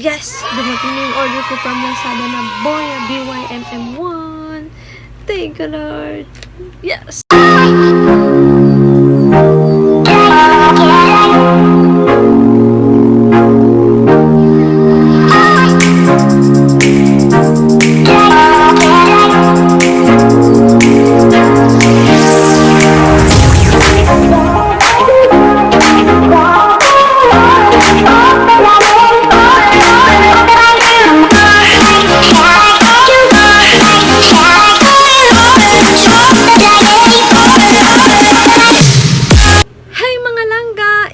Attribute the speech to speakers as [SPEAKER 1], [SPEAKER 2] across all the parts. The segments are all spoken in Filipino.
[SPEAKER 1] Yes! Dumating na yung order ko from Lazada na Boya BYMM1. Thank you, Lord. Yes!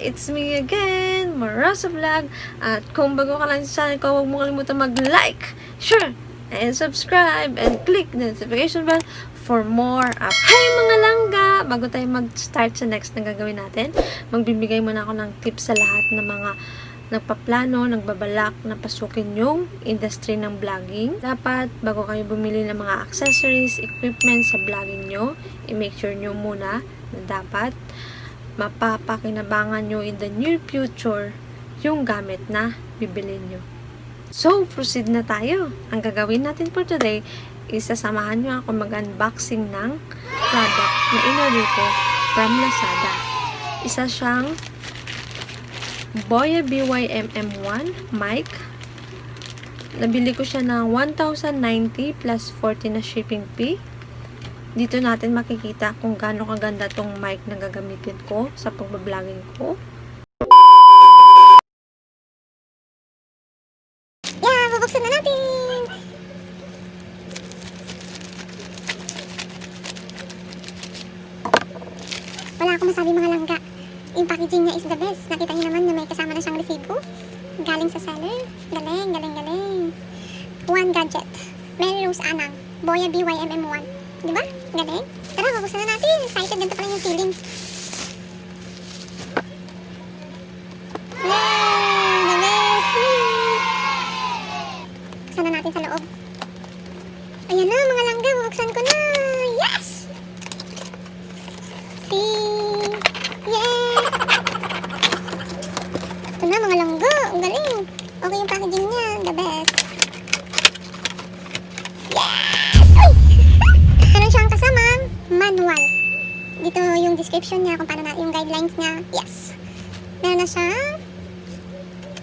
[SPEAKER 1] It's me again, Marosa Vlog. At kung bago ka lang sa channel ko, huwag mo kalimutan mag-like, share, and subscribe, and click the notification bell for more up. Hi mga langga! Bago tayo mag-start sa next na gagawin natin, magbibigay muna ako ng tips sa lahat ng mga nagpaplano, nagbabalak na pasukin yung industry ng vlogging. Dapat, bago kayo bumili ng mga accessories, equipment sa vlogging nyo, i-make sure nyo muna na dapat mapapakinabangan nyo in the near future yung gamit na bibilin nyo. So, proceed na tayo. Ang gagawin natin for today is sasamahan nyo ako mag-unboxing ng product na in-order ko from Lazada. Isa siyang Boya BYMM1 mic. Nabili ko siya ng 1,090 plus 40 na shipping fee. Dito natin makikita kung gaano kaganda tong mic na gagamitin ko sa pagbabloging ko.
[SPEAKER 2] Yeah, bubuksan na natin! Wala akong masabi mga langga. Yung packaging niya is the best. Nakita niyo naman na may kasama na siyang resibo. Galing sa seller. Galing, galing, galing. One gadget. Mary Rose Anang. Boya BYMM1. Diba? Galing? Tara, bubuksan na natin. Excited. Ganito pala yung feeling. Yay! The best! Buksan na natin sa loob. Ayan na, mga langga. Bubuksan ko na. Yes! See? Yay! Ito na, mga langga. Ang galing. Okay yung packaging niya. The best. Manual. Dito yung description niya kung paano na yung guidelines niya. Yes. Meron na siya.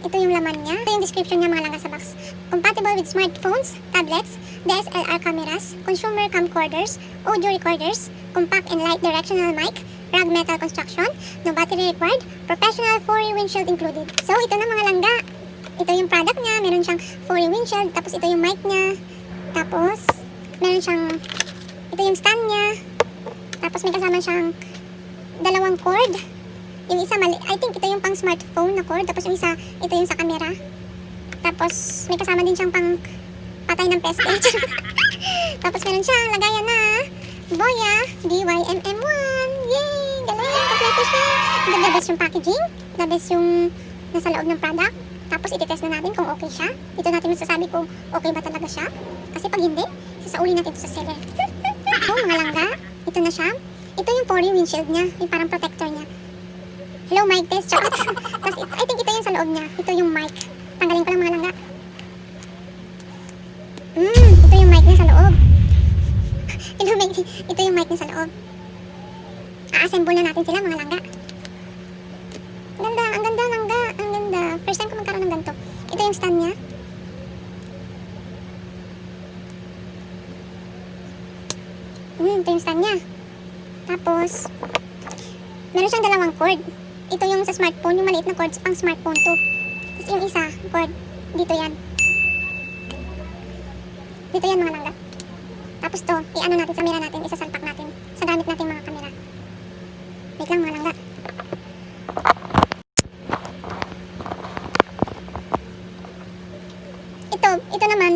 [SPEAKER 2] Ito yung laman niya. Ito yung description niya mga langga sa box. Compatible with smartphones, tablets, DSLR cameras, consumer camcorders, audio recorders, compact and light directional mic, rag metal construction, no battery required, professional 4-way windshield included. So ito na mga langga. Ito yung product niya. Meron siyang 4-way windshield. Tapos ito yung mic niya. Tapos meron siyang ito yung stand niya. Tapos may kasama siyang dalawang cord. Yung isa mali, I think ito yung pang smartphone na cord. Tapos yung isa, ito yung sa camera. Tapos may kasama din siyang pang patay ng peste. Tapos meron siyang lagayan na Boya BYMM1. Yay! Galing! Kompleto siya. The best yung packaging. The best yung nasa loob ng product. Tapos ititest na natin kung okay siya. Dito natin masasabi kung okay ba talaga siya. Kasi pag hindi, sasauli natin ito sa seller. Oh, mga langga. Ito na siya. Ito yung 4-way windshield niya. Yung parang protector niya. Hello, mic test. Tapos, I think ito yung sa loob niya. Ito yung mic. Tanggalin ko lang mga langga. Ito yung mic niya sa loob. Ito yung mic niya sa loob. A-assemble na natin sila mga langga. Ang ganda, ang ganda langga. Ang ganda. First time ko magkaroon ng ganito. Ito yung stand niya. Ito yung stand niya. Tapos, meron siyang dalawang cord. Ito yung sa smartphone, yung maliit na cord pang smartphone to. Tapos yung isa, cord, dito yan. Dito yan mga langga. Tapos to, i-ano natin sa mirror natin, isasalpak natin sa gamit natin mga kamera. Wait lang mga langga. Ito naman,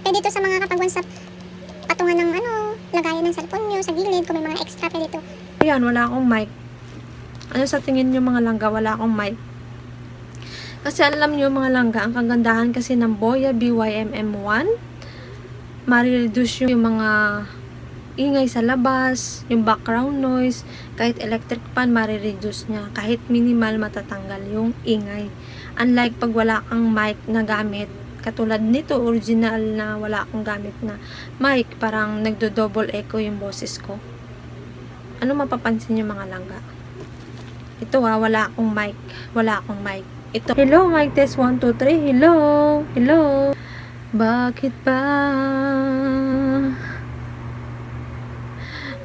[SPEAKER 2] pwede to sa mga kapag once patungan ng lagayan ng cellphone nyo sa gilid, kung may mga extra pwede to.
[SPEAKER 1] Ayan, wala akong mic. Ano sa tingin nyo mga langga? Wala akong mic. Kasi alam nyo mga langga, ang kagandahan kasi ng Boya BYMM1, marireduce yung mga ingay sa labas, yung background noise, kahit electric fan, marireduce niya. Kahit minimal, matatanggal yung ingay. Unlike pag wala kang mic na gamit, katulad nito, original na wala akong gamit na mic, parang nagdo-double echo yung boses ko. Ano mapapansin niyo mga langga? Ito wala akong mic. Wala akong mic. Ito. Hello, mic test 1, 2, 3. Hello. Hello. Bakit ba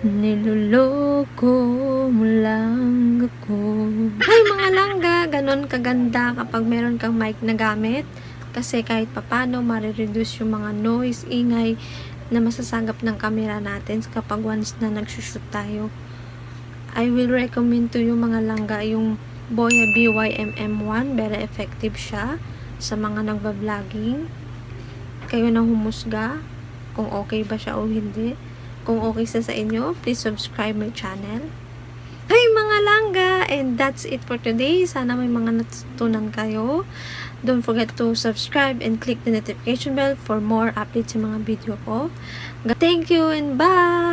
[SPEAKER 1] niloloko mo lang ako? Ay, mga langga, ganon kaganda kapag meron kang mic na gamit. Kasi kahit papano, marireduce yung mga noise, ingay na masasagap ng camera natin kapag once na nagsushoot tayo. I will recommend to yung mga langga yung Boya BYMM1. Very effective siya sa mga nagba-vlogging. Kayo na humusga kung okay ba siya o hindi. Kung okay sa inyo, please subscribe my channel. Hi mga langga! And that's it for today. Sana may mga natutunan kayo. Don't forget to subscribe and click the notification bell for more updates sa mga video ko. Thank you and bye!